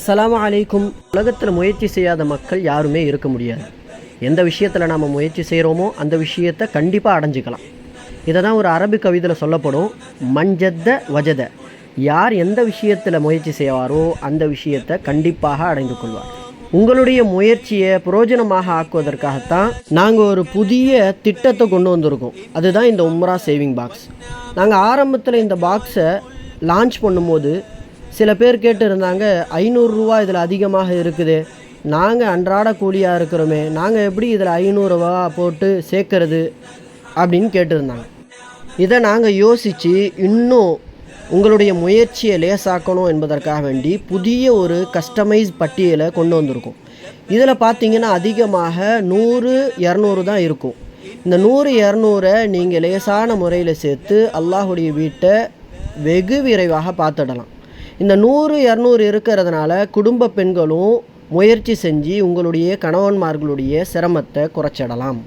அஸ்ஸலாமு அலைக்கும். உலகத்தில் முயற்சி செய்யாத மக்கள் யாருமே இருக்க முடியாது. எந்த விஷயத்தில் நாம் முயற்சி செய்கிறோமோ அந்த விஷயத்தை கண்டிப்பாக அடைஞ்சிக்கலாம். இதை தான் ஒரு அரபு கவிதையில் சொல்லப்படும், மஞ்சத்த வஜத. யார் எந்த விஷயத்தில் முயற்சி செய்வாரோ அந்த விஷயத்தை கண்டிப்பாக அடைந்து கொள்வார். உங்களுடைய முயற்சியை பிரயோஜனமாக ஆக்குவதற்காகத்தான் நாங்கள் ஒரு புதிய திட்டத்தை கொண்டு வந்திருக்கோம். அதுதான் இந்த உம்ரா சேவிங் பாக்ஸ். நாங்கள் ஆரம்பத்தில் இந்த பாக்ஸை லான்ச் பண்ணும்போது சில பேர் கேட்டு இருந்தாங்க, 500 ரூபா இதில் அதிகமாக இருக்குது, நாங்கள் அன்றாட கூலியாக இருக்கிறோமே, நாங்கள் எப்படி இதில் 500 ரூபா போட்டு சேர்க்கறது அப்படின்னு கேட்டிருந்தாங்க. இதை நாங்கள் யோசித்து இன்னும் உங்களுடைய முயற்சியை லேசாக்கணும் என்பதற்காக வேண்டி புதிய ஒரு கஸ்டமைஸ் பட்டியலை கொண்டு வந்திருக்கோம். இதில் பார்த்திங்கன்னா அதிகமாக 100-200 தான் இருக்கும். இந்த 100-200 நீங்கள் லேசான முறையில் சேர்த்து அல்லாஹுடைய வீட்டை வெகு விரைவாக பார்த்துடலாம். இந்த 100-200 இருக்கிறதுனால குடும்ப பெண்களும் முயற்சி செஞ்சு உங்களுடைய கணவன்மார்களுடைய சிரமத்தை குறைச்சிடலாம்.